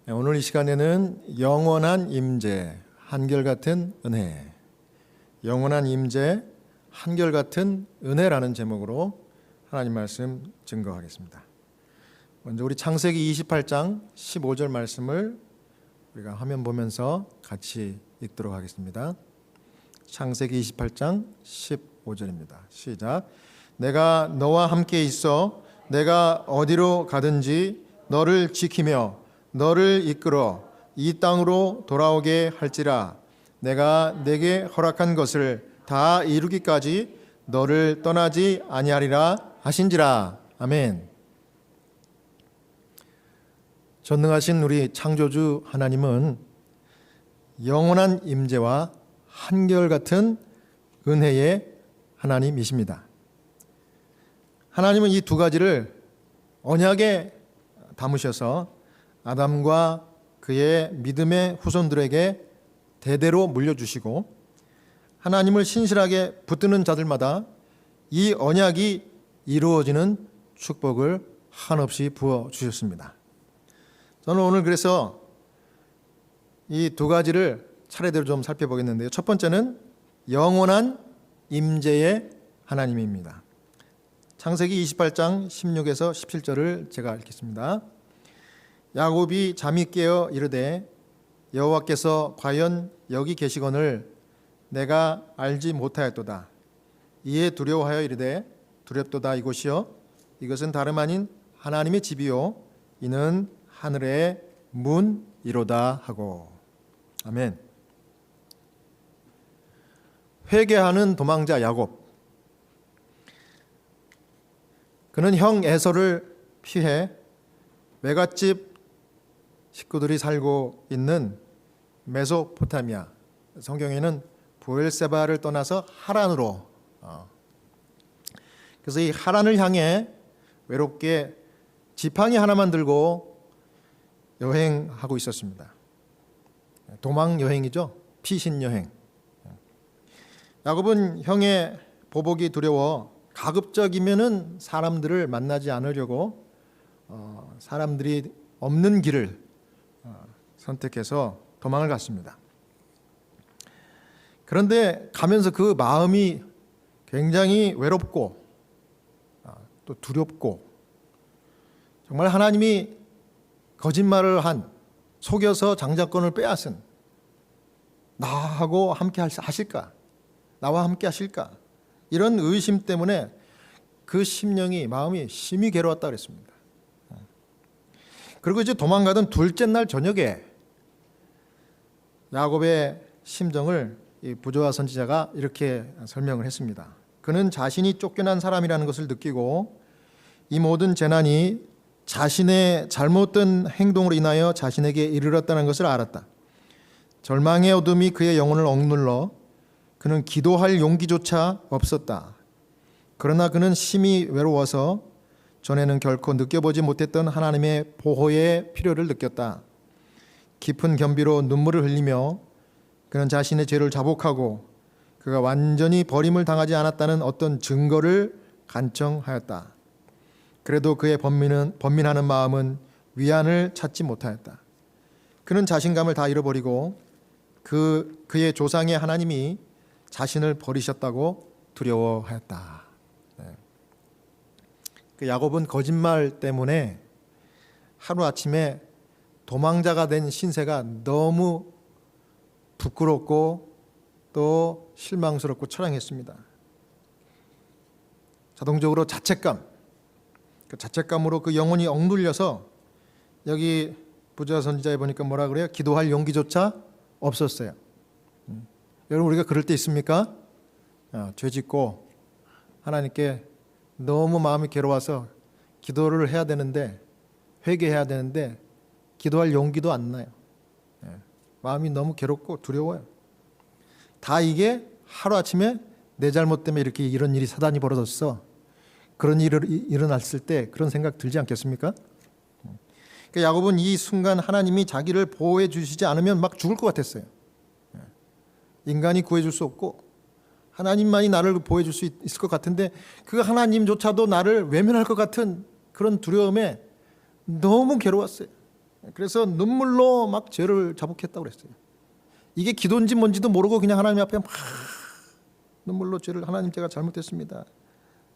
오늘 이 시간에는 영원한 임재, 한결같은 은혜, 영원한 임재, 한결같은 은혜라는 제목으로 하나님 말씀 증거하겠습니다. 먼저 우리 창세기 28장 15절 말씀을 우리가 화면 보면서 같이 읽도록 하겠습니다. 창세기 28장 15절입니다. 시작. 내가 너와 함께 있어 내가 어디로 가든지 너를 지키며 너를 이끌어 이 땅으로 돌아오게 할지라. 내가 내게 허락한 것을 다 이루기까지 너를 떠나지 아니하리라 하신지라. 아멘. 전능하신 우리 창조주 하나님은 영원한 임재와 한결같은 은혜의 하나님이십니다. 하나님은 이 두 가지를 언약에 담으셔서 아담과 그의 믿음의 후손들에게 대대로 물려주시고, 하나님을 신실하게 붙드는 자들마다 이 언약이 이루어지는 축복을 한없이 부어주셨습니다. 저는 오늘 그래서 이 두 가지를 차례대로 좀 살펴보겠는데요. 첫 번째는 영원한 임재의 하나님입니다. 창세기 28장 16에서 17절을 제가 읽겠습니다. 야곱이 잠이 깨어 이르되 여호와께서 과연 여기 계시거늘 내가 알지 못하였도다. 이에 두려워하여 이르되 두렵도다. 이곳이요 이것은 다름 아닌 하나님의 집이요 이는 하늘의 문이로다 하고. 아멘. 회개하는 도망자 야곱, 그는 형 에서를 피해 외갓집 식구들이 살고 있는 메소포타미아, 성경에는 브엘세바를 떠나서 하란으로, 그래서 이 하란을 향해 외롭게 지팡이 하나만 들고 여행하고 있었습니다. 도망 여행이죠. 피신 여행. 야곱은 형의 보복이 두려워 가급적이면은 사람들을 만나지 않으려고 사람들이 없는 길을 선택해서 도망을 갔습니다. 그런데 가면서 그 마음이 굉장히 외롭고 또 두렵고, 정말 하나님이 거짓말을 한, 속여서 장자권을 빼앗은 나하고 함께 하실까? 나와 함께 하실까? 이런 의심 때문에 그 심령이, 마음이 심히 괴로웠다 그랬습니다. 그리고 이제 도망가던 둘째 날 저녁에 야곱의 심정을 이 부조와 선지자가 이렇게 설명을 했습니다. 그는 자신이 쫓겨난 사람이라는 것을 느끼고 이 모든 재난이 자신의 잘못된 행동으로 인하여 자신에게 이르렀다는 것을 알았다. 절망의 어둠이 그의 영혼을 억눌러 그는 기도할 용기조차 없었다. 그러나 그는 심히 외로워서 전에는 결코 느껴보지 못했던 하나님의 보호의 필요를 느꼈다. 깊은 겸비로 눈물을 흘리며 그는 자신의 죄를 자복하고 그가 완전히 버림을 당하지 않았다는 어떤 증거를 간청하였다. 그래도 그의 번민하는 마음은 위안을 찾지 못하였다. 그는 자신감을 다 잃어버리고 그의 조상의 하나님이 자신을 버리셨다고 두려워하였다. 그 야곱은 거짓말 때문에 하루아침에 도망자가 된 신세가 너무 부끄럽고 또 실망스럽고 처량했습니다. 자동적으로 자책감, 그 자책감으로 그 영혼이 억눌려서, 여기 부조와 선지자에 보니까 뭐라 그래요? 기도할 용기조차 없었어요. 여러분, 우리가 그럴 때 있습니까? 죄 짓고 하나님께 너무 마음이 괴로워서 기도를 해야 되는데, 회개해야 되는데 기도할 용기도 안 나요. 마음이 너무 괴롭고 두려워요. 다 이게 하루아침에 내 잘못 때문에 이렇게 이런 일이 사단이 벌어졌어. 그런 일이 일어났을 때 그런 생각 들지 않겠습니까? 그러니까 야곱은 이 순간 하나님이 자기를 보호해 주시지 않으면 막 죽을 것 같았어요. 인간이 구해줄 수 없고 하나님만이 나를 보호해 줄 수 있을 것 같은데 그 하나님조차도 나를 외면할 것 같은 그런 두려움에 너무 괴로웠어요. 그래서 눈물로 막 죄를 자복했다고 그랬어요. 이게 기도인지 뭔지도 모르고 그냥 하나님 앞에 막 눈물로 죄를, 하나님 제가 잘못했습니다.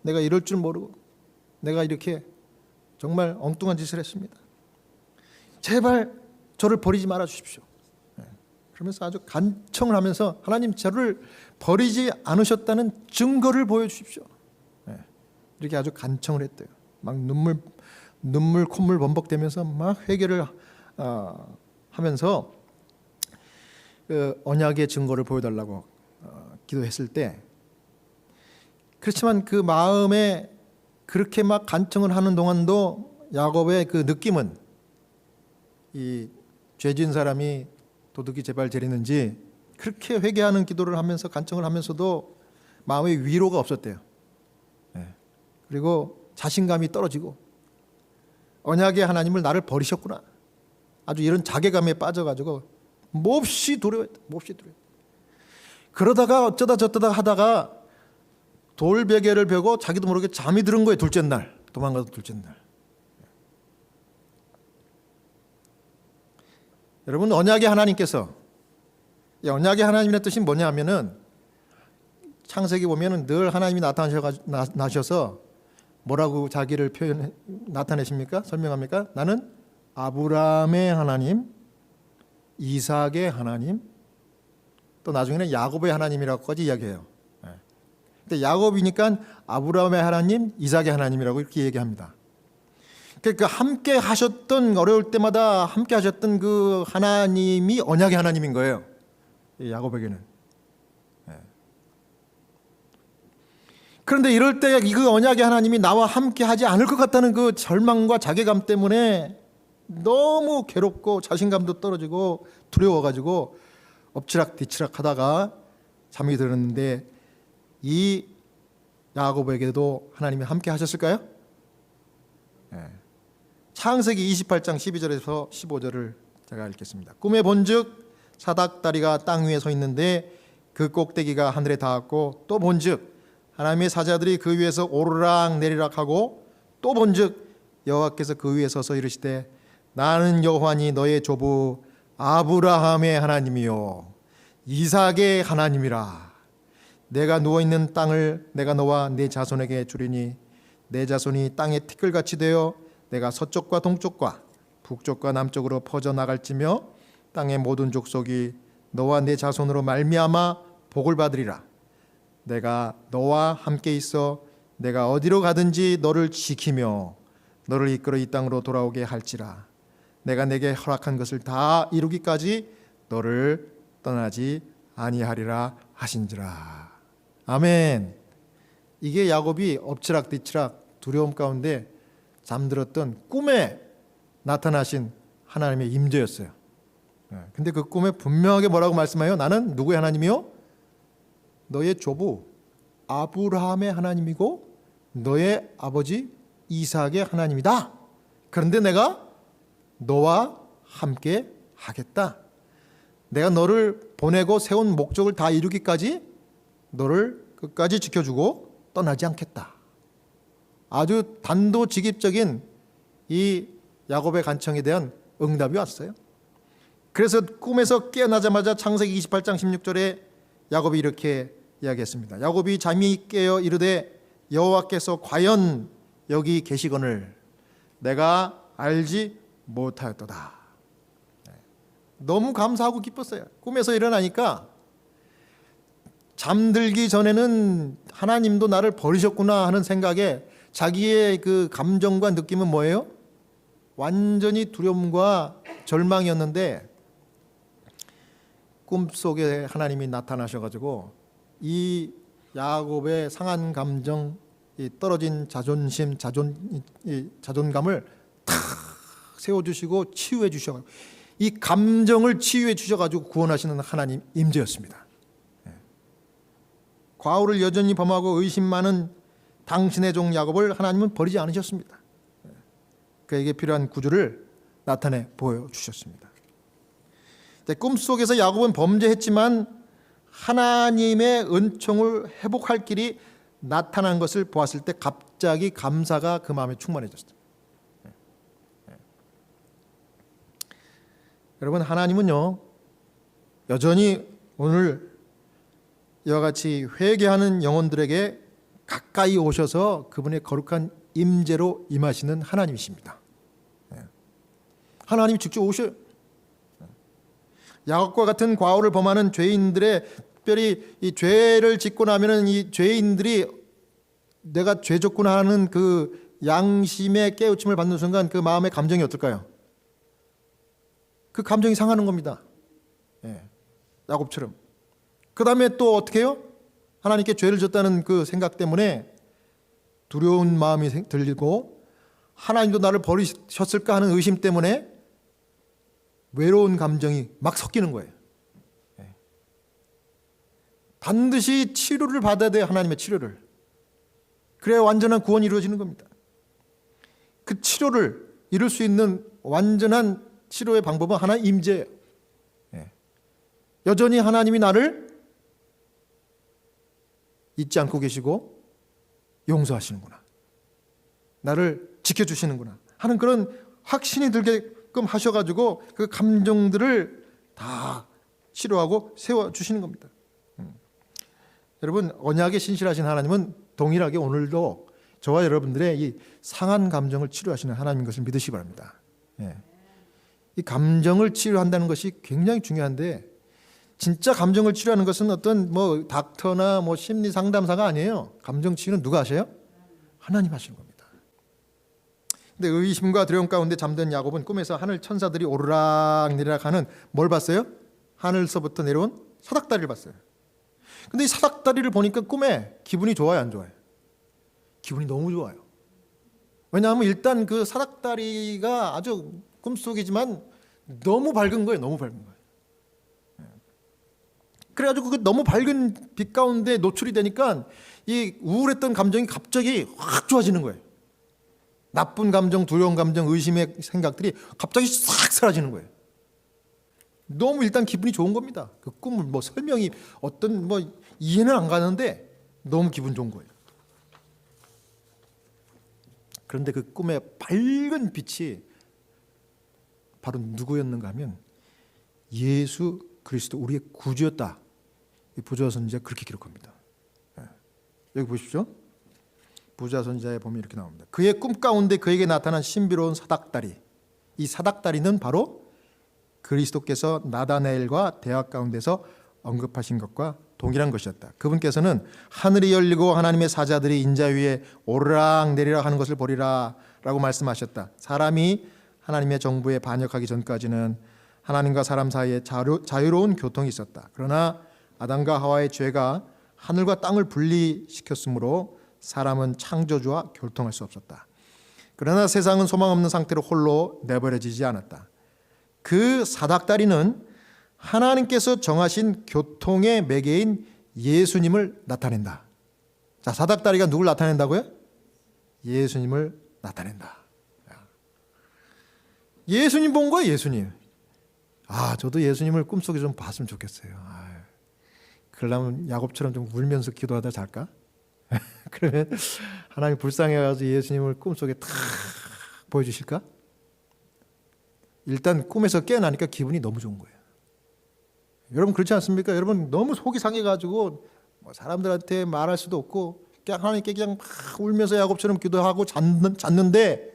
내가 이럴 줄 모르고 내가 이렇게 정말 엉뚱한 짓을 했습니다. 제발 저를 버리지 말아 주십시오. 그러면서 아주 간청을 하면서 하나님 저를 버리지 않으셨다는 증거를 보여주십시오. 이렇게 아주 간청을 했대요. 막 눈물 콧물 범벅대면서 막 회개를 하면서 그 언약의 증거를 보여달라고 기도했을 때, 그렇지만 그 마음에 그렇게 막 간청을 하는 동안도 야곱의 그 느낌은, 이 죄진 사람이 도둑이 제발 저리는지 그렇게 회개하는 기도를 하면서 간청을 하면서도 마음에 위로가 없었대요. 그리고 자신감이 떨어지고, 언약의 하나님을 나를 버리셨구나, 아주 이런 자괴감에 빠져가지고 몹시 두려워했다. 몹시 두려워했다. 그러다가 어쩌다 저쩌다 하다가 돌베개를 베고 자기도 모르게 잠이 들은 거예요. 둘째 날, 도망가서 둘째 날. 여러분, 언약의 하나님께서, 이 언약의 하나님의 뜻이 뭐냐 하면은, 창세기 보면은 늘 하나님이 나타나셔서 뭐라고 자기를 나타내십니까? 설명합니까? 나는 아브라함의 하나님, 이삭의 하나님, 또 나중에는 야곱의 하나님이라고까지 이야기해요. 근데 야곱이니까 아브라함의 하나님, 이삭의 하나님이라고 이렇게 얘기합니다. 그러니까 함께 하셨던, 어려울 때마다 함께 하셨던 그 하나님이 언약의 하나님인 거예요. 야곱에게는. 그런데 이럴 때 그 언약의 하나님이 나와 함께 하지 않을 것 같다는 그 절망과 자괴감 때문에 너무 괴롭고 자신감도 떨어지고 두려워가지고 엎치락뒤치락 하다가 잠이 들었는데, 이 야곱에게도 하나님이 함께 하셨을까요? 창세기 28장 12절에서 15절을 제가 읽겠습니다. 꿈에 본즉 사닥다리가 땅 위에 서 있는데 그 꼭대기가 하늘에 닿았고, 또 본즉 하나님의 사자들이 그 위에서 오르락 내리락 하고, 또 본즉 여호와께서 그 위에 서서 이르시되 나는 여호와니 너의 조부 아브라함의 하나님이요 이삭의 하나님이라. 내가 누워있는 땅을 내가 너와 네 자손에게 주리니 내 자손이 땅의 티끌같이 되어 내가 서쪽과 동쪽과 북쪽과 남쪽으로 퍼져나갈지며 땅의 모든 족속이 너와 내 자손으로 말미암아 복을 받으리라. 내가 너와 함께 있어 내가 어디로 가든지 너를 지키며 너를 이끌어 이 땅으로 돌아오게 할지라. 내가 내게 허락한 것을 다 이루기까지 너를 떠나지 아니하리라 하신지라. 아멘. 이게 야곱이 엎치락뒤치락 두려움 가운데 잠들었던 꿈에 나타나신 하나님의 임재였어요. 근데 그 꿈에 분명하게 뭐라고 말씀해요? 나는 누구의 하나님이요? 너의 조부 아브라함의 하나님이고 너의 아버지 이삭의 하나님이다. 그런데 내가 너와 함께 하겠다. 내가 너를 보내고 세운 목적을 다 이루기까지 너를 끝까지 지켜주고 떠나지 않겠다. 아주 단도직입적인 이 야곱의 간청에 대한 응답이 왔어요. 그래서 꿈에서 깨어나자마자 창세기 28장 16절에 야곱이 이렇게 이야기했습니다. 야곱이 잠이 깨어 이르되 여호와께서 과연 여기 계시거늘 내가 알지 못하였도다. 너무 감사하고 기뻤어요. 꿈에서 일어나니까 잠들기 전에는 하나님도 나를 버리셨구나 하는 생각에 자기의 그 감정과 느낌은 뭐예요? 완전히 두려움과 절망이었는데, 꿈속에 하나님이 나타나셔가지고 이 야곱의 상한 감정, 이 떨어진 자존심, 자존감을 탁 세워주시고 치유해 주셔가지고, 이 감정을 치유해 주셔가지고 구원하시는 하나님 임재였습니다. 과오를 여전히 범하고 의심 많은 당신의 종 야곱을 하나님은 버리지 않으셨습니다. 그에게 필요한 구주를 나타내 보여주셨습니다. 꿈속에서 야곱은 범죄했지만 하나님의 은총을 회복할 길이 나타난 것을 보았을 때 갑자기 감사가 그 마음에 충만해졌어요. 여러분, 하나님은요 여전히 오늘 이와 같이 회개하는 영혼들에게 가까이 오셔서 그분의 거룩한 임재로 임하시는 하나님이십니다. 하나님이 직접 오셔요. 야곱과 같은 과오를 범하는 죄인들의, 특별히 이 죄를 짓고 나면은 이 죄인들이 내가 죄졌구나 하는 그 양심의 깨우침을 받는 순간 그 마음의 감정이 어떨까요? 그 감정이 상하는 겁니다. 야곱처럼. 그 다음에 또 어떻게 해요? 하나님께 죄를 졌다는 그 생각 때문에 두려운 마음이 들고, 하나님도 나를 버리셨을까 하는 의심 때문에 외로운 감정이 막 섞이는 거예요. 반드시 치료를 받아야 돼요. 하나님의 치료를. 그래야 완전한 구원이 이루어지는 겁니다. 그 치료를 이룰 수 있는 완전한 치료의 방법은 하나님 임재예요. 여전히 하나님이 나를 잊지 않고 계시고 용서하시는구나, 나를 지켜주시는구나 하는 그런 확신이 들게끔 하셔가지고 그 감정들을 다 치료하고 세워주시는 겁니다. 여러분, 언약에 신실하신 하나님은 동일하게 오늘도 저와 여러분들의 이 상한 감정을 치료하시는 하나님인 것을 믿으시기 바랍니다. 이 감정을 치료한다는 것이 굉장히 중요한데, 진짜 감정을 치료하는 것은 어떤 뭐 닥터나 뭐 심리 상담사가 아니에요. 감정 치유는 누가 하세요? 하나님 하시는 겁니다. 근데 의심과 두려움 가운데 잠든 야곱은 꿈에서 하늘 천사들이 오르락 내리락 하는 뭘 봤어요? 하늘서부터 내려온 사닥다리를 봤어요. 근데 이 사닥다리를 보니까 꿈에 기분이 좋아요, 안 좋아요? 기분이 너무 좋아요. 왜냐하면 일단 그 사닥다리가 아주 꿈속이지만 너무 밝은 거예요. 너무 밝은 거예요. 그래가지고 그 너무 밝은 빛 가운데 노출이 되니까 이 우울했던 감정이 갑자기 확 좋아지는 거예요. 나쁜 감정, 두려운 감정, 의심의 생각들이 갑자기 싹 사라지는 거예요. 너무 일단 기분이 좋은 겁니다. 그 꿈을 뭐 설명이 어떤 뭐 이해는 안 가는데 너무 기분 좋은 거예요. 그런데 그 꿈의 밝은 빛이 바로 누구였는가 하면 예수 그리스도, 우리의 구주였다. 이 부조화 선지자가 그렇게 기록합니다. 여기 보십시오. 부조화 선지자에 보면 이렇게 나옵니다. 그의 꿈 가운데 그에게 나타난 신비로운 사닥다리. 이 사닥다리는 바로 그리스도께서 나다나엘과 대화 가운데서 언급하신 것과 동일한 것이었다. 그분께서는 하늘이 열리고 하나님의 사자들이 인자 위에 오르락 내리락 하는 것을 보리라 라고 말씀하셨다. 사람이 하나님의 정부에 반역하기 전까지는 하나님과 사람 사이에 자유로운 교통이 있었다. 그러나 아담과 하와의 죄가 하늘과 땅을 분리시켰으므로 사람은 창조주와 교통할 수 없었다. 그러나 세상은 소망 없는 상태로 홀로 내버려지지 않았다. 그 사닥다리는 하나님께서 정하신 교통의 매개인 예수님을 나타낸다. 자, 사닥다리가 누굴 나타낸다고요? 예수님을 나타낸다. 예수님 본 거예요, 예수님. 저도 예수님을 꿈속에 좀 봤으면 좋겠어요. 그러려면 야곱처럼 좀 울면서 기도하다 잘까? 그러면 하나님 불쌍해가지고 예수님을 꿈속에 탁 보여주실까? 일단 꿈에서 깨어나니까 기분이 너무 좋은 거예요. 여러분 그렇지 않습니까? 여러분 너무 속이 상해가지고 뭐 사람들한테 말할 수도 없고 그냥 하나님께 그냥 막 울면서 야곱처럼 기도하고 잤는데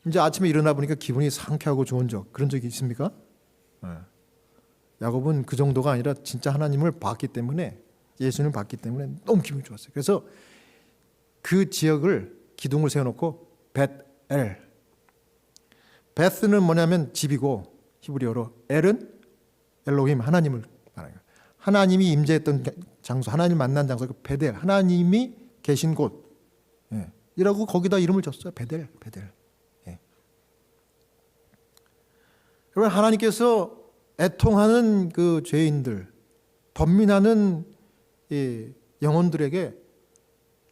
이제 아침에 일어나 보니까 기분이 상쾌하고 좋은 그런 적이 있습니까? 야곱은 그 정도가 아니라 진짜 하나님을 봤기 때문에, 예수님을 봤기 때문에 너무 기분이 좋았어요. 그래서 그 지역을 기둥을 세워놓고 벳엘, 베스는 뭐냐면 집이고 히브리어로 엘은 엘로힘, 하나님을 말하는 거예요. 하나님이 임재했던 장소, 하나님 만난 장소, 그 베델, 하나님이 계신 곳 이라고 거기다 이름을 줬어요. 베델. 여러분, 하나님께서 애통하는 그 죄인들, 번민하는 이 영혼들에게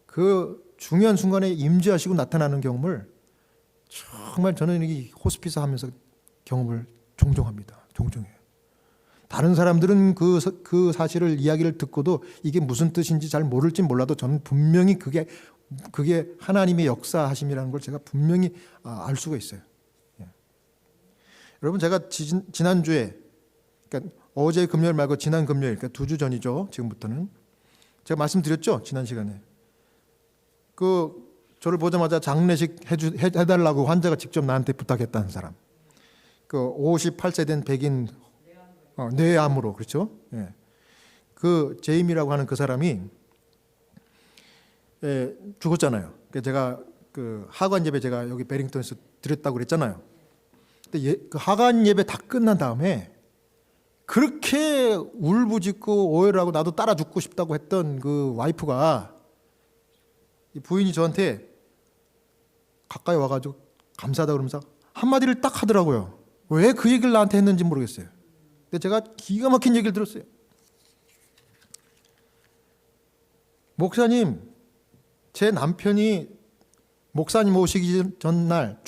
그 중요한 순간에 임재하시고 나타나는 경험을 정말 저는 이 호스피스 하면서 경험을 종종 합니다. 종종해요. 다른 사람들은 그 사실을, 이야기를 듣고도 이게 무슨 뜻인지 잘 모를지 몰라도 저는 분명히 그게 하나님의 역사하심이라는 걸 제가 분명히 알 수가 있어요. 여러분 제가 지난주에, 그러니까 어제 금요일 말고 지난 금요일, 그러니까 2주 전이죠. 지금부터는 제가 말씀드렸죠. 지난 시간에 저를 보자마자 장례식 해달라고 환자가 직접 나한테 부탁했다는 사람, 58세 된 백인, 뇌암으로, 그렇죠? 예. 제임이라고 하는 그 사람이 죽었잖아요. 제가 하관 예배 제가 여기 베링턴에서 드렸다고 그랬잖아요. 근데 하관 예배 다 끝난 다음에 그렇게 울부짖고 오해를 하고 나도 따라 죽고 싶다고 했던 그 와이프가, 이 부인이 저한테 가까이 와가지고 감사하다 그러면서 한마디를 딱 하더라고요. 왜 그 얘기를 나한테 했는지 모르겠어요. 근데 제가 기가 막힌 얘기를 들었어요. 목사님, 제 남편이 목사님 오시기 전날,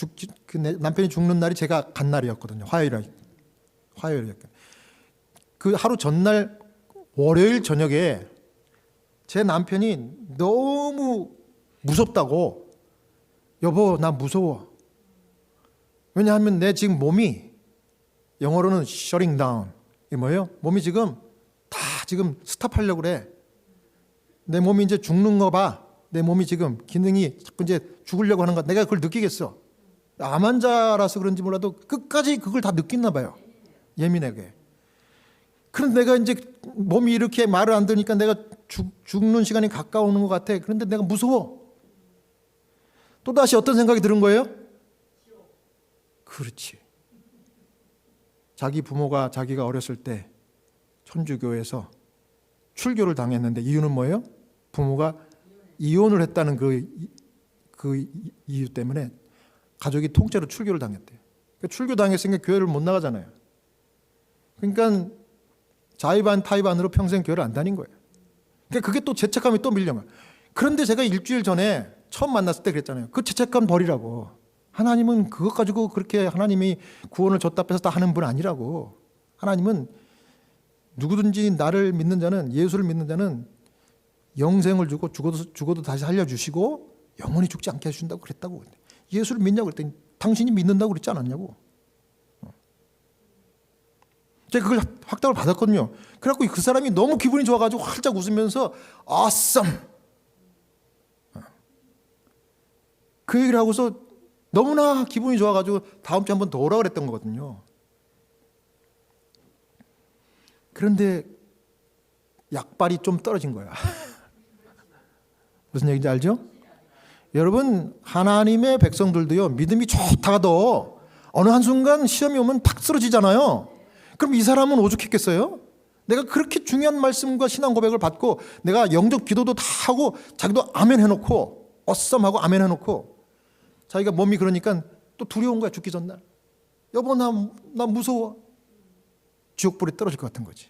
남편이 죽는 날이 제가 간 날이었거든요. 화요일이었거든요. 그 하루 전날 월요일 저녁에 제 남편이 너무 무섭다고, 여보 나 무서워. 왜냐하면 내 지금 몸이, 영어로는 shutting down, 이게 뭐예요? 몸이 지금 다 지금 스탑하려고 그래. 내 몸이 이제 죽는 거 봐. 내 몸이 지금 기능이 자꾸 이제 죽으려고 하는 거, 내가 그걸 느끼겠어. 암 환자라서 그런지 몰라도 끝까지 그걸 다 느꼈나 봐요. 예민하게. 그런데 내가 이제 몸이 이렇게 말을 안 들으니까 내가 죽는 시간이 가까우는 것 같아. 그런데 내가 무서워. 또다시 어떤 생각이 드는 거예요? 그렇지. 자기 부모가 자기가 어렸을 때 천주교에서 출교를 당했는데 이유는 뭐예요? 부모가 이혼을 했다는 그 이유 때문에 가족이 통째로 출교를 당했대요. 그러니까 출교 당했으니까 교회를 못 나가잖아요. 그러니까 자의반 타의반으로 평생 교회를 안 다닌 거예요. 그러니까 그게 또 죄책감이 또 밀려요. 그런데 제가 일주일 전에 처음 만났을 때 그랬잖아요. 그 죄책감 버리라고. 하나님은 그것 가지고 그렇게 하나님이 구원을 줬다 뺏었다 하는 분 아니라고. 하나님은 누구든지 나를 믿는 자는, 예수를 믿는 자는 영생을 주고 죽어도 다시 살려주시고 영원히 죽지 않게 해주신다고 그랬다고. 예수를 믿냐고 그랬더니 당신이 믿는다고 그랬지 않았냐고. 제가 그걸 확답을 받았거든요. 그래갖고 그 사람이 너무 기분이 좋아가지고 활짝 웃으면서 awesome, 그 얘기를 하고서 너무나 기분이 좋아가지고 다음 주에 한 번 더 오라 그랬던 거거든요. 그런데 약발이 좀 떨어진 거야. 무슨 얘기인지 알죠? 여러분, 하나님의 백성들도요, 믿음이 좋다가도 어느 한순간 시험이 오면 팍 쓰러지잖아요. 그럼 이 사람은 오죽했겠어요? 내가 그렇게 중요한 말씀과 신앙 고백을 받고 내가 영적 기도도 다 하고 자기도 아멘 해놓고 어썸하고 아멘 해놓고 자기가 몸이 그러니까 또 두려운 거야. 죽기 전날. 여보 나 무서워. 지옥불에 떨어질 것 같은 거지.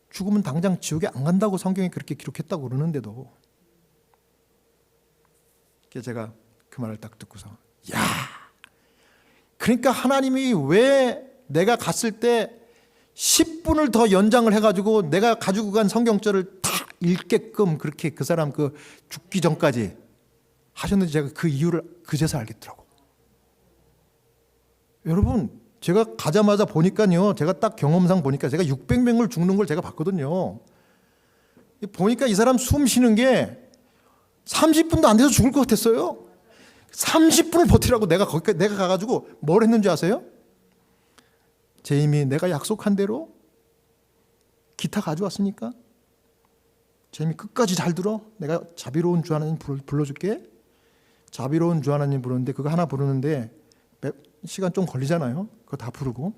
죽으면 당장 지옥에 안 간다고 성경에 그렇게 기록했다고 그러는데도, 그래서 제가 그 말을 딱 듣고서 그러니까 하나님이 왜 내가 갔을 때 10분을 더 연장을 해가지고 내가 가지고 간 성경절을 다 읽게끔 그렇게 그 사람 죽기 전까지 하셨는지 제가 그 이유를 그제서 알겠더라고. 여러분, 제가 가자마자 보니까요, 제가 딱 경험상 보니까 제가 600명을 죽는 걸 제가 봤거든요. 보니까 이 사람 숨 쉬는 게 30분도 안 돼서 죽을 것 같았어요. 30분을 버티라고 내가 가가지고 뭘 했는지 아세요? 제임이 내가 약속한 대로 기타 가져왔으니까 제임이 끝까지 잘 들어. 내가 자비로운 주 하나님 불러줄게. 자비로운 주 하나님 부르는데 그거 하나 부르는데 시간 좀 걸리잖아요. 그거 다 부르고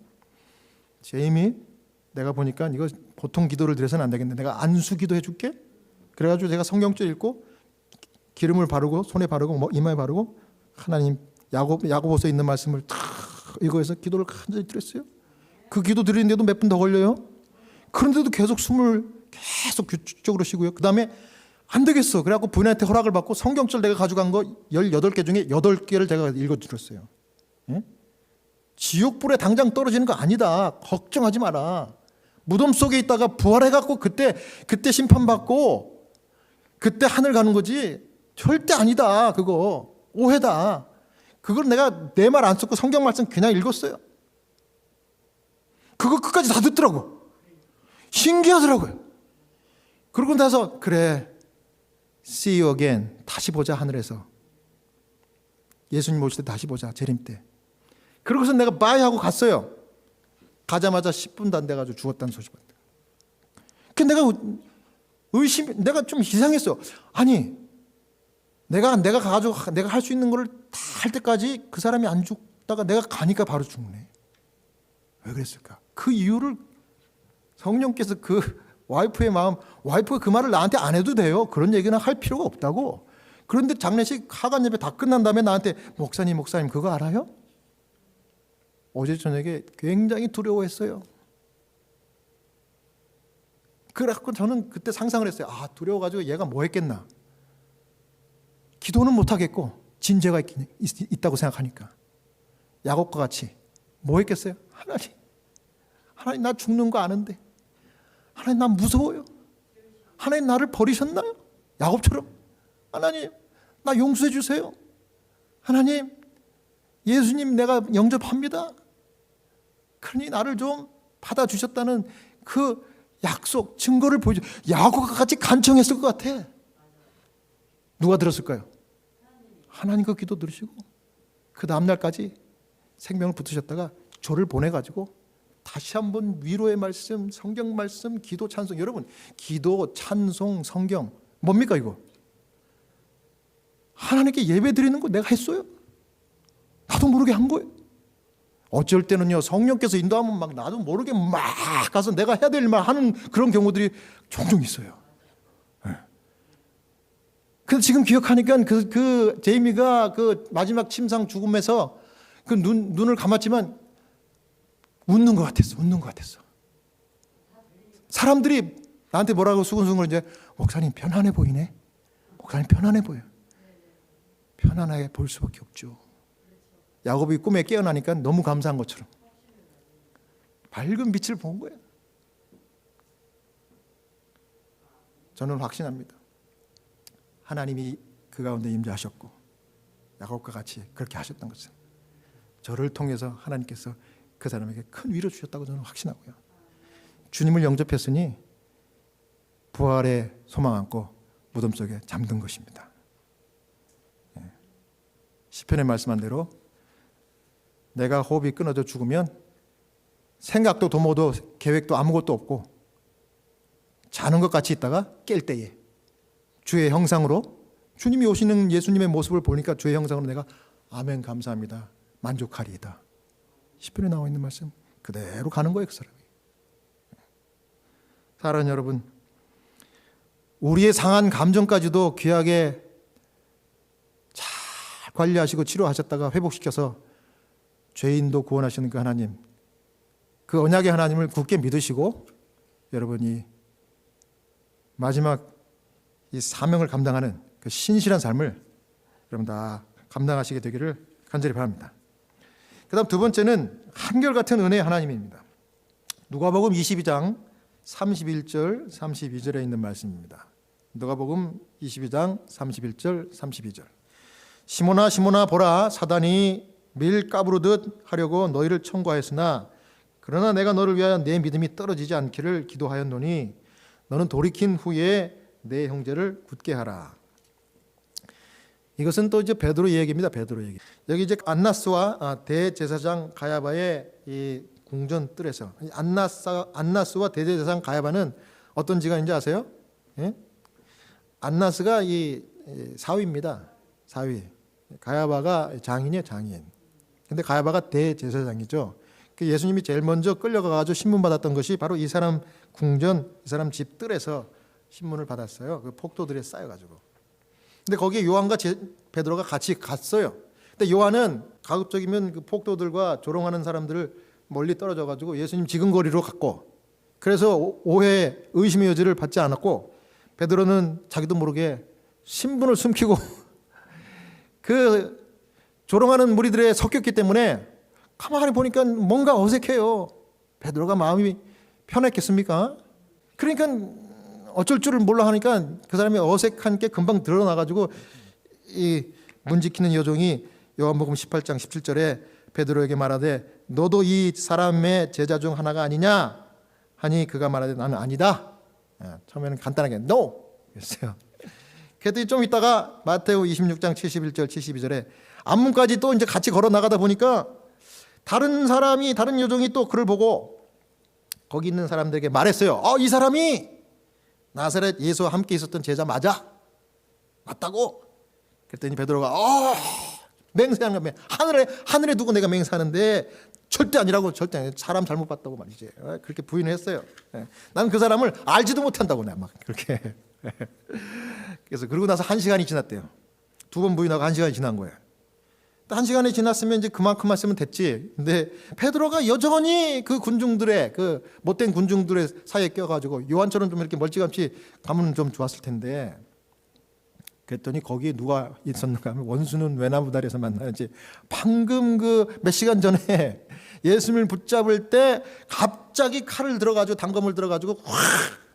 제임이 내가 보니까 이거 보통 기도를 드려서는 안 되겠네. 내가 안수 기도 해줄게. 그래가지고 제가 성경절 읽고 기름을 바르고 손에 바르고 이마에 바르고 하나님 야고보서에 있는 말씀을 다 읽어서 기도를 간절히 드렸어요. 그 기도 드리는데도 몇 분 더 걸려요. 그런데도 계속 숨을 계속 규칙적으로 쉬고요. 그 다음에 안 되겠어. 그래갖고 부인한테 허락을 받고 성경절 내가 가져간 거 18개 중에 8개를 제가 읽어드렸어요. 예? 지옥불에 당장 떨어지는 거 아니다. 걱정하지 마라. 무덤 속에 있다가 부활해갖고 그때 심판받고 그때 하늘 가는 거지 절대 아니다. 그거 오해다. 그걸 내가 내 말 안 썼고 성경 말씀 그냥 읽었어요. 그거 끝까지 다 듣더라고. 신기하더라고요. 그러고 나서 그래, see you again, 다시 보자 하늘에서. 예수님 오실 때 다시 보자, 재림 때. 그러고서 내가 바이 하고 갔어요. 가자마자 10분도 안 돼가지고 죽었다는 소식을. 내가 내가 좀 이상했어요. 아니, 내가 가가지고 내가 할 수 있는 거를 다 할 때까지 그 사람이 안 죽다가 내가 가니까 바로 죽네. 왜 그랬을까? 그 이유를 성령께서 그 와이프의 마음, 와이프가 그 말을 나한테 안 해도 돼요. 그런 얘기는 할 필요가 없다고. 그런데 장례식 하간 예배 다 끝난 다음에 나한테 목사님 그거 알아요? 어제 저녁에 굉장히 두려워했어요. 그래갖고 저는 그때 상상을 했어요. 아, 두려워가지고 얘가 뭐 했겠나. 기도는 못하겠고 진죄가 있다고 생각하니까. 야곱과 같이 뭐 했겠어요? 하나님 나 죽는 거 아는데, 하나님 나 무서워요. 하나님 나를 버리셨나요? 야곱처럼 하나님 나 용서해 주세요. 하나님 예수님 내가 영접합니다. 그러니 나를 좀 받아주셨다는 그 약속, 증거를 보여줘. 야곱과 같이 간청했을 것 같아. 누가 들었을까요? 하나님 그 기도 들으시고 그 다음날까지 생명을 붙으셨다가 저를 보내가지고 다시 한번 위로의 말씀, 성경 말씀, 기도, 찬송. 여러분, 기도, 찬송, 성경 뭡니까 이거? 하나님께 예배 드리는 거 내가 했어요. 나도 모르게 한 거예요. 어쩔 때는요, 성령께서 인도하면 막 나도 모르게 막 가서 내가 해야 될 말 하는 그런 경우들이 종종 있어요. 근데 지금 기억하니까 그 제이미가 그 마지막 침상 죽음에서 그 눈을 감았지만 웃는 것 같았어. 사람들이 나한테 뭐라고 수근수근 이제 목사님 편안해 보이네. 목사님 편안해 보여. 편안하게 볼 수밖에 없죠. 야곱이 꿈에 깨어나니까 너무 감사한 것처럼 밝은 빛을 본 거예요. 저는 확신합니다. 하나님이 그 가운데 임재하셨고 야곱과 같이 그렇게 하셨던 것은 저를 통해서 하나님께서 그 사람에게 큰 위로 주셨다고 저는 확신하고요. 주님을 영접했으니 부활의 소망 안고 무덤 속에 잠든 것입니다. 시편에 말씀한 대로 내가 호흡이 끊어져 죽으면 생각도 도모도 계획도 아무것도 없고 자는 것 같이 있다가 깰 때에 주의 형상으로 주님이 오시는 예수님의 모습을 보니까 주의 형상으로 내가 아멘 감사합니다 만족하리이다. 시편에 나와 있는 말씀 그대로 가는 거예요. 그 사람이. 사랑하는 여러분, 우리의 상한 감정까지도 귀하게 잘 관리하시고 치료하셨다가 회복시켜서 죄인도 구원하시는 그 하나님, 그 언약의 하나님을 굳게 믿으시고 여러분이 마지막 이 사명을 감당하는 그 신실한 삶을 여러분 다 감당하시게 되기를 간절히 바랍니다. 그 다음 두 번째는 한결같은 은혜의 하나님입니다. 누가복음 22장 31절 32절에 있는 말씀입니다. 누가복음 22장 31절 32절. 시몬아 시몬아 보라, 사단이 밀 까부르듯 하려고 너희를 청구하였으나 그러나 내가 너를 위하여 내 믿음이 떨어지지 않기를 기도하였노니 너는 돌이킨 후에 내 형제를 굳게 하라. 이것은 또 이제 베드로 얘기입니다. 베드로 얘기. 여기 이제 안나스와 대제사장 가야바의 이 궁전 뜰에서 안나스와 대제사장 가야바는 어떤 지간인지 아세요? 예? 안나스가 이 사위입니다. 사위. 가야바가 장인이에요. 장인. 근데 가야바가 대제사장이죠. 그 예수님이 제일 먼저 끌려가가지고 신문 받았던 것이 바로 이 사람 궁전, 이 사람 집 뜰에서 신문을 받았어요. 그 폭도들에 쌓여가지고. 근데 거기에 요한과 베드로가 같이 갔어요. 근데 요한은 가급적이면 그 폭도들과 조롱하는 사람들을 멀리 떨어져가지고 예수님 지근거리로 갔고, 그래서 오해, 의심의 여지를 받지 않았고, 베드로는 자기도 모르게 신분을 숨기고 그 조롱하는 무리들에 섞였기 때문에 가만히 보니까 뭔가 어색해요. 베드로가 마음이 편했겠습니까? 그러니까 어쩔 줄을 몰라 하니까 그 사람이 어색한 게 금방 드러나가지고 이 문 지키는 여종이 요한복음 18장 17절에 베드로에게 말하되 너도 이 사람의 제자 중 하나가 아니냐 하니 그가 말하되 나는 아니다. 처음에는 간단하게 No 그랬어요. 그랬더니 좀 있다가 마태오 26장 71절 72절에 앞문까지 또 이제 같이 걸어 나가다 보니까 다른 여종이 또 그를 보고 거기 있는 사람들에게 말했어요. 이 사람이 나사렛 예수와 함께 있었던 제자 맞아? 맞다고? 그랬더니 베드로가 맹세하는 거야. 하늘에 두고 내가 맹세하는데 절대 아니라고. 절대 아니라고. 사람 잘못 봤다고 말이지. 그렇게 부인을 했어요. 나는 그 사람을 알지도 못한다고 내가 막 그렇게. 그래서 그러고 나서 1시간이 지났대요. 2번 부인하고 1시간이 지난 거예요. 1시간이 지났으면 이제 그만큼만 쓰면 됐지. 근데 베드로가 여전히 그 군중들의 그 못된 군중들의 사이에 껴가지고 요한처럼 좀 이렇게 멀찌감치 가면 좀 좋았을 텐데. 그랬더니 거기에 누가 있었는가 하면 원수는 외나무다리에서 만나는지 방금 그 몇 시간 전에 예수님을 붙잡을 때 갑자기 칼을 들어가지고 단검을 들어가지고 확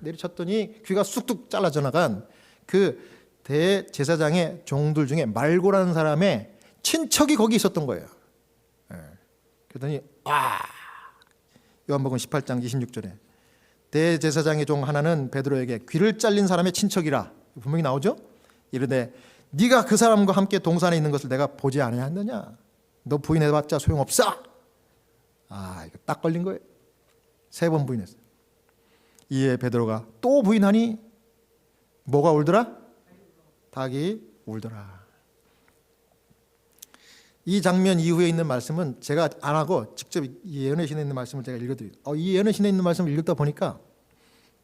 내리쳤더니 귀가 쑥뚝 잘라져 나간 그 대제사장의 종들 중에 말고라는 사람의 친척이 거기 있었던 거예요. 그랬더니 요한복음 18장 26절에 대제사장의 종 하나는 베드로에게 귀를 잘린 사람의 친척이라 분명히 나오죠. 이르되 네가 그 사람과 함께 동산에 있는 것을 내가 보지 아니하느냐. 너 부인해봤자 소용없어. 이거 딱 걸린 거예요. 3번 부인했어요. 이에 베드로가 또 부인하니 뭐가 울더라? 닭이 울더라. 이 장면 이후에 있는 말씀은 제가 안 하고 직접 이 예언의 신에 있는 말씀을 제가 읽어드릴게요. 이 예언의 신에 있는 말씀을 읽다 보니까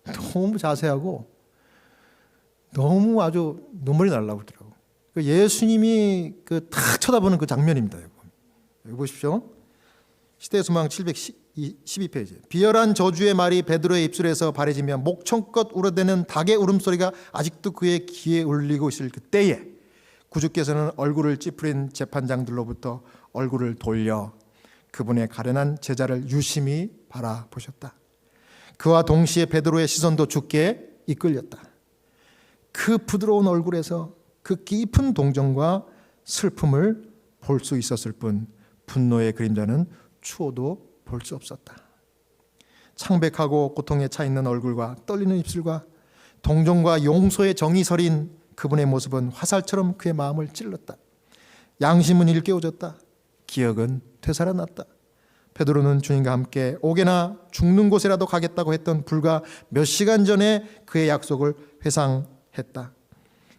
너무 자세하고 너무 아주 눈물이 날라고 그러더라고요. 예수님이 탁 쳐다보는 그 장면입니다. 여기 보십시오. 시대소망 712페이지. 비열한 저주의 말이 베드로의 입술에서 발해지며 목청껏 울어대는 닭의 울음소리가 아직도 그의 귀에 울리고 있을 그때에 구주께서는 얼굴을 찌푸린 재판장들로부터 얼굴을 돌려 그분의 가련한 제자를 유심히 바라보셨다. 그와 동시에 베드로의 시선도 주께 이끌렸다. 그 부드러운 얼굴에서 그 깊은 동정과 슬픔을 볼 수 있었을 뿐 분노의 그림자는 추호도 볼 수 없었다. 창백하고 고통에 차 있는 얼굴과 떨리는 입술과 동정과 용서의 정이 서린 그분의 모습은 화살처럼 그의 마음을 찔렀다. 양심은 일깨워졌다. 기억은 되살아났다. 베드로는 주님과 함께 옥에나 죽는 곳이라도 가겠다고 했던 불과 몇 시간 전에 그의 약속을 회상했다.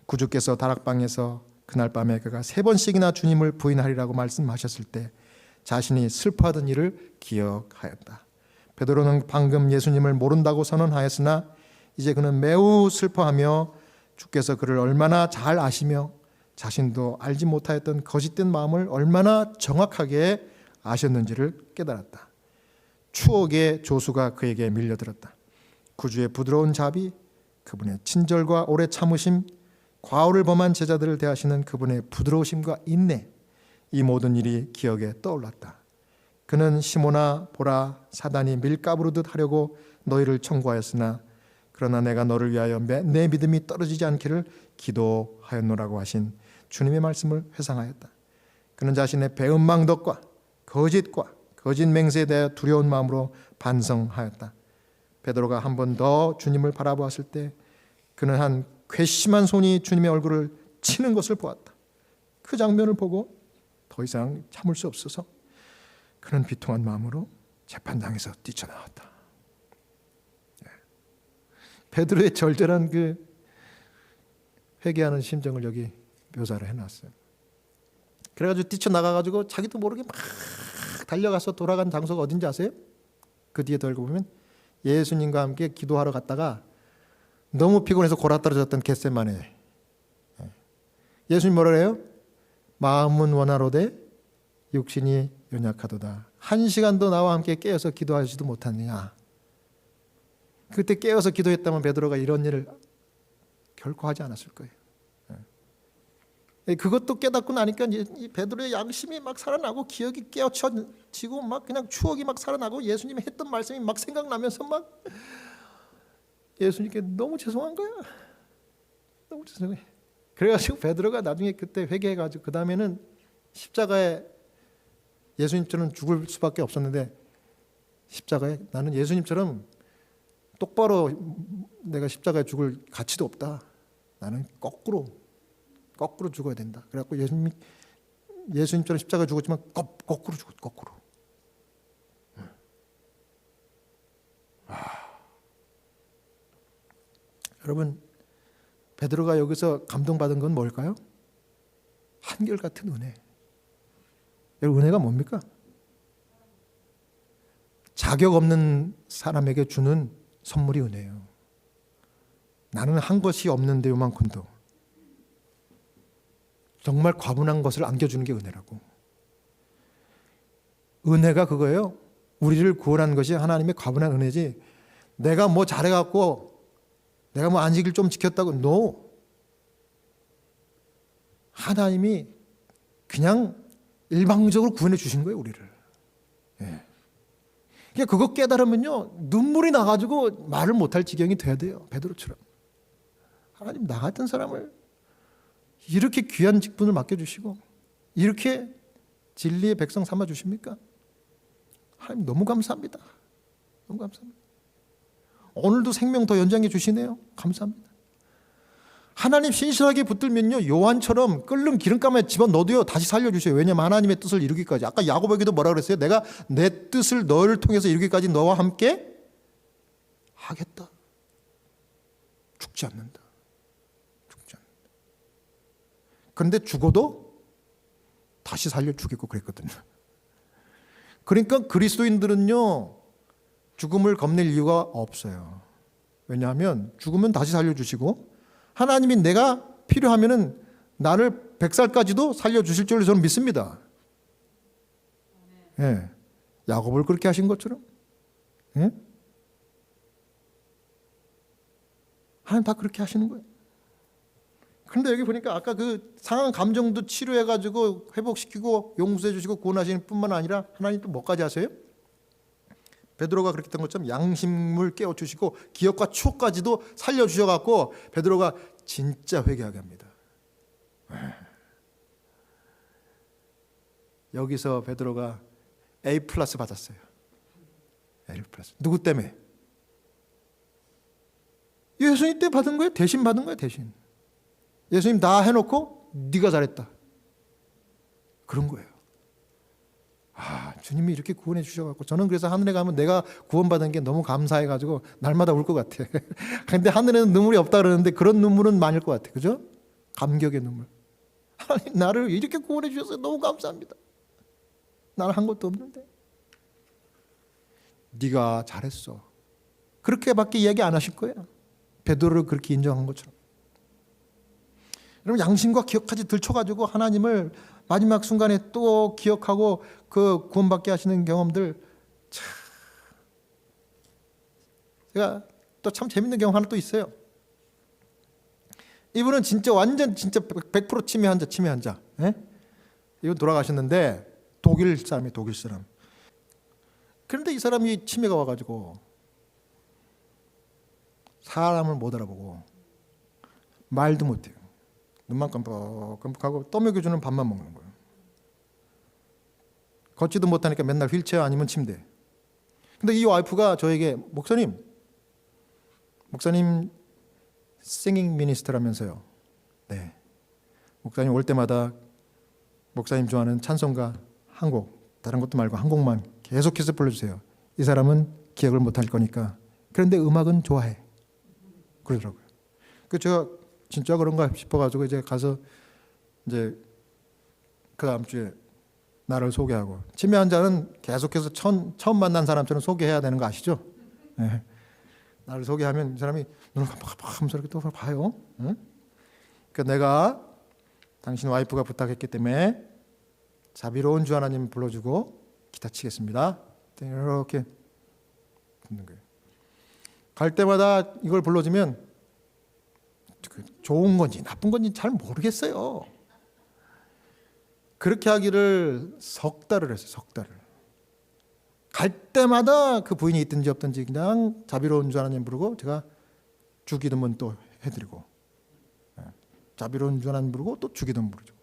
구주께서 다락방에서 그날 밤에 그가 3번씩이나 주님을 부인하리라고 말씀하셨을 때 자신이 슬퍼하던 일을 기억하였다. 베드로는 방금 예수님을 모른다고 선언하였으나 이제 그는 매우 슬퍼하며 주께서 그를 얼마나 잘 아시며 자신도 알지 못하였던 거짓된 마음을 얼마나 정확하게 아셨는지를 깨달았다. 추억의 조수가 그에게 밀려들었다. 구주의 부드러운 자비, 그분의 친절과 오래 참으심, 과오를 범한 제자들을 대하시는 그분의 부드러우심과 인내, 이 모든 일이 기억에 떠올랐다. 그는 시몬아 보라, 사단이 밀가부르듯 하려고 너희를 청구하였으나 그러나 내가 너를 위하여 내 믿음이 떨어지지 않기를 기도하였노라고 하신 주님의 말씀을 회상하였다. 그는 자신의 배은망덕과 거짓과 거짓 맹세에 대하여 두려운 마음으로 반성하였다. 베드로가 한 번 더 주님을 바라보았을 때 그는 한 괘씸한 손이 주님의 얼굴을 치는 것을 보았다. 그 장면을 보고 더 이상 참을 수 없어서 그는 비통한 마음으로 재판장에서 뛰쳐나왔다. 베드로의 절절한 그 회개하는 심정을 여기 묘사를 해놨어요. 그래가지고 뛰쳐나가가지고 자기도 모르게 막 달려가서 돌아간 장소가 어딘지 아세요? 그 뒤에 더 읽어보면 예수님과 함께 기도하러 갔다가 너무 피곤해서 골아떨어졌던 겟세마네. 예수님 뭐라 그래요? 마음은 원하로되 육신이 연약하도다. 1시간도 나와 함께 깨어서 기도하지도 못하느냐. 그때 깨어서 기도했다면 베드로가 이런 일을 결코 하지 않았을 거예요. 그것도 깨닫고 나니까 이 베드로의 양심이 막 살아나고 기억이 깨어지고 막 그냥 추억이 막 살아나고 예수님이 했던 말씀이 막 생각나면서 막 예수님께 너무 죄송한 거야. 너무 죄송해. 그래가지고 베드로가 나중에 그때 회개해가지고 그 다음에는 십자가에 예수님처럼 죽을 수밖에 없었는데 십자가에 나는 예수님처럼 똑바로 내가 십자가에 죽을 가치도 없다. 나는 거꾸로 죽어야 된다. 그래갖고 예수님처럼 십자가에 죽었지만 거꾸로 죽었. 거꾸로. 여러분, 베드로가 여기서 감동받은 건 뭘까요? 한결같은 은혜. 여러분, 은혜가 뭡니까? 자격 없는 사람에게 주는 선물이 은혜예요. 나는 한 것이 없는데 요만큼도 정말 과분한 것을 안겨주는 게 은혜라고. 은혜가 그거예요. 우리를 구원한 것이 하나님의 과분한 은혜지, 내가 뭐 잘해갖고 내가 뭐 안식일 좀 지켰다고. No. 하나님이 그냥 일방적으로 구원해 주신 거예요, 우리를. 예. 그냥 그거 깨달으면요, 눈물이 나가지고 말을 못할 지경이 돼야 돼요. 베드로처럼. 하나님, 나 같은 사람을 이렇게 귀한 직분을 맡겨주시고 이렇게 진리의 백성 삼아 주십니까? 하나님, 너무 감사합니다. 너무 감사합니다. 오늘도 생명 더 연장해 주시네요. 감사합니다. 하나님 신실하게 붙들면요, 요한처럼 끓는 기름감에 집어넣어도요 다시 살려주세요. 왜냐하면 하나님의 뜻을 이루기까지. 아까 야고보에게도 뭐라 그랬어요? 내가 내 뜻을 너를 통해서 이루기까지 너와 함께 하겠다. 죽지 않는다. 죽지 않는다. 그런데 죽어도 다시 살려 죽이고 그랬거든요. 그러니까 그리스도인들은요, 죽음을 겁낼 이유가 없어요. 왜냐하면 죽으면 다시 살려주시고, 하나님이 내가 필요하면은 나를 100살까지도 살려주실 줄로 저는 믿습니다. 예. 야곱을 그렇게 하신 것처럼. 예? 하나님 다 그렇게 하시는 거예요. 그런데 여기 보니까 아까 그 상한 감정도 치료해가지고 회복시키고 용서해 주시고 구원하시는 뿐만 아니라 하나님 또 뭐까지 하세요? 베드로가 그렇게 했던 것처럼 양심을 깨워주시고 기억과 추억까지도 살려주셔갖고 베드로가 진짜 회개하게 합니다. 여기서 베드로가 A+ 받았어요. A+. 누구 때문에? 예수님 때 받은 거예요. 대신 받은 거예요. 대신. 예수님 다 해놓고 네가 잘했다. 그런 거예요. 주님이 이렇게 구원해 주셔갖고 저는 그래서 하늘에 가면 내가 구원받은 게 너무 감사해가지고 날마다 울 것 같아. 근데 하늘에는 눈물이 없다 그러는데 그런 눈물은 많을 것 같아. 그죠? 감격의 눈물. 하나님, 나를 이렇게 구원해 주셔서 너무 감사합니다. 나는 한 것도 없는데 네가 잘했어. 그렇게밖에 이야기 안 하실 거예요. 베드로를 그렇게 인정한 것처럼. 여러분, 양심과 기억까지 들춰가지고 하나님을 마지막 순간에 또 기억하고 그 구원받게 하시는 경험들, 참. 제가 또 참 재밌는 경험 하나 또 있어요. 이분은 진짜 완전 진짜 100% 치매 환자. 예? 이분 돌아가셨는데 독일 사람이에요. 독일 사람. 그런데 이 사람이 치매가 와가지고 사람을 못 알아보고 말도 못해요. 눈만 깜빡깜빡하고 떠먹여주는 밥만 먹는 거예요. 걷지도 못하니까 맨날 휠체어 아니면 침대. 근데 이 와이프가 저에게 목사님 싱잉 미니스터라면서요. 네. 목사님 올 때마다 목사님 좋아하는 찬송가 한 곡, 다른 것도 말고 한 곡만 계속해서 불러주세요. 이 사람은 기억을 못할 거니까. 그런데 음악은 좋아해. 그러더라고요. 그 제가 진짜 그런가 싶어가지고 이제 가서 이제 그 다음 주에 나를 소개하고, 치매 환자는 계속해서 처음 만난 사람처럼 소개해야 되는 거 아시죠? 네. 나를 소개하면 이 사람이 눈을 깜빡깜빡하면서 이렇게 또 봐요. 응? 그러니까 내가 당신 와이프가 부탁했기 때문에 자비로운 주 하나님 불러주고 기타 치겠습니다. 이렇게 듣는 거예요. 갈 때마다 이걸 불러주면 좋은 건지 나쁜 건지 잘 모르겠어요. 그렇게 하기를 석 달을 했어요. 석 달을. 갈 때마다 그 부인이 있든지 없든지 그냥 자비로운 주 하나님 부르고 제가 주기도문 또 해드리고, 자비로운 주 하나님 부르고 또 주기도문 부르죠.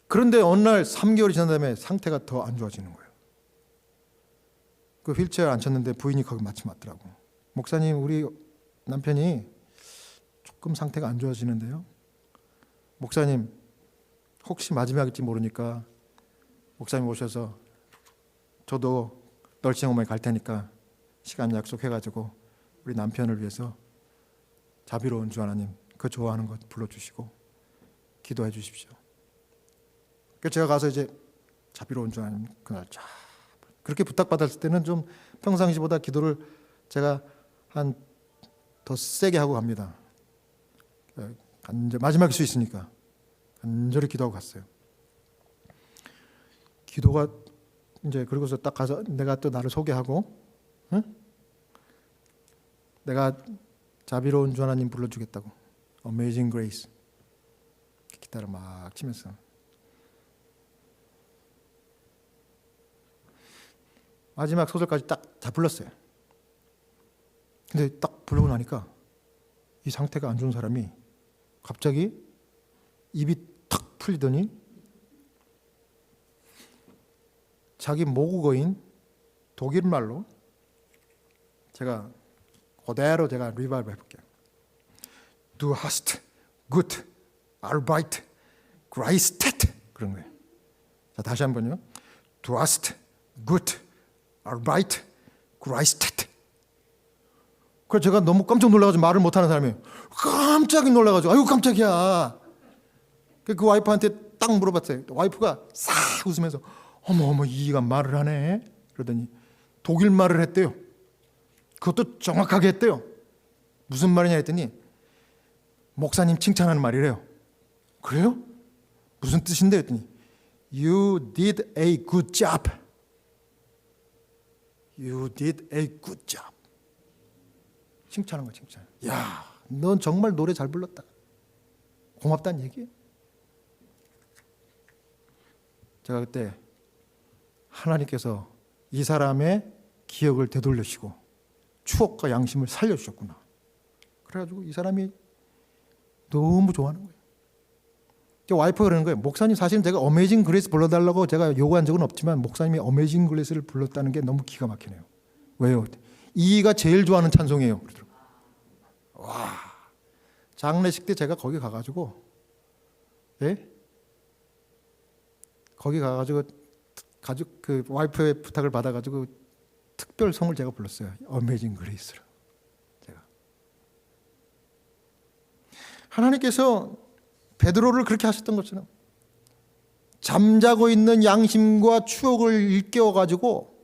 그런데 어느 날 3개월이 지난 다음에 상태가 더 안 좋아지는 거예요. 그 휠체어에 앉혔는데 부인이 거기 마침 왔더라고. 목사님, 우리 남편이 조금 상태가 안 좋아지는데요. 목사님, 혹시 마지막일지 모르니까 목사님 오셔서 저도 널싱어머니 갈 테니까 시간 약속해가지고 우리 남편을 위해서 자비로운 주 하나님 그 좋아하는 것 불러주시고 기도해 주십시오. 그래서 제가 가서 이제 자비로운 주 하나님 그날 쫙 그렇게 부탁받았을 때는 좀 평상시보다 기도를 제가 한 더 세게 하고 갑니다. 마지막일 수 있으니까 간절히 기도하고 갔어요. 기도가 이제 그러고서 딱 가서 내가 또 나를 소개하고, 응? 내가 자비로운 주 하나님 불러주겠다고, Amazing Grace 기타를 막 치면서 마지막 소절까지 딱 다 불렀어요. 근데 딱 부르고 나니까 이 상태가 안 좋은 사람이 갑자기 입이 탁 풀리더니 자기 모국어인 독일 말로 제가 그대로 제가 리바이브 해볼게요. Du hast gut Arbeit geleistet 그런 거예요. 자, 다시 한번요. Du hast gut Arbeit geleistet. 그래서 제가 너무 깜짝 놀라가지고 말을 못하는 사람이 깜짝이 놀라가지고 아유 깜짝이야. 그 와이프한테 딱 물어봤어요. 와이프가 싹 웃으면서 어머 이가 말을 하네. 그러더니 독일 말을 했대요. 그것도 정확하게 했대요. 무슨 말이냐 했더니 목사님 칭찬하는 말이래요. 그래요? 무슨 뜻인데 했더니 You did a good job. You did a good job. 칭찬한 거야, 칭찬. 야, 넌 정말 노래 잘 불렀다. 고맙다는 얘기예요. 제가 그때 하나님께서 이 사람의 기억을 되돌리시고 추억과 양심을 살려주셨구나. 그래가지고 이 사람이 너무 좋아하는 거예요. 와이프가 그러는 거예요. 목사님 사실은 제가 어메이징 그레이스 불러달라고 제가 요구한 적은 없지만 목사님이 어메이징 그레이스를 불렀다는 게 너무 기가 막히네요. 왜요? 이가 제일 좋아하는 찬송이에요. 그러더라고요. 와, 장례식 때 제가 거기 가가지고, 예? 거기 가가지고 가족 그 와이프의 부탁을 받아가지고 특별 성을 제가 불렀어요. 어메이징 그레이스를. 제가 하나님께서 베드로를 그렇게 하셨던 것처럼 잠자고 있는 양심과 추억을 일깨워가지고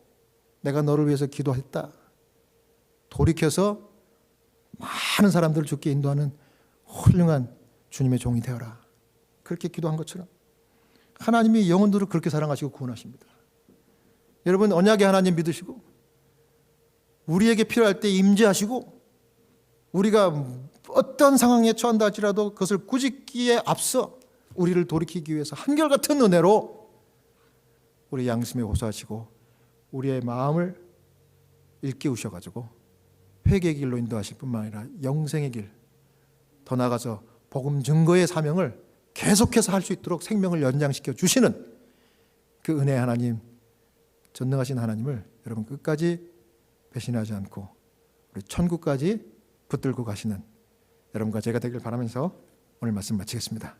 내가 너를 위해서 기도했다. 돌이켜서 많은 사람들을 주께 인도하는 훌륭한 주님의 종이 되어라. 그렇게 기도한 것처럼 하나님이 영혼들을 그렇게 사랑하시고 구원하십니다. 여러분 언약의 하나님 믿으시고 우리에게 필요할 때 임재하시고 우리가 어떤 상황에 처한다 할지라도 그것을 꾸짖기에 앞서 우리를 돌이키기 위해서 한결같은 은혜로 우리 양심에 호소하시고 우리의 마음을 일깨우셔가지고 회개의 길로 인도하실 뿐만 아니라 영생의 길, 더 나아가서 복음 증거의 사명을 계속해서 할 수 있도록 생명을 연장시켜 주시는 그 은혜의 하나님, 전능하신 하나님을 여러분 끝까지 배신하지 않고 우리 천국까지 붙들고 가시는 여러분과 제가 되길 바라면서 오늘 말씀 마치겠습니다.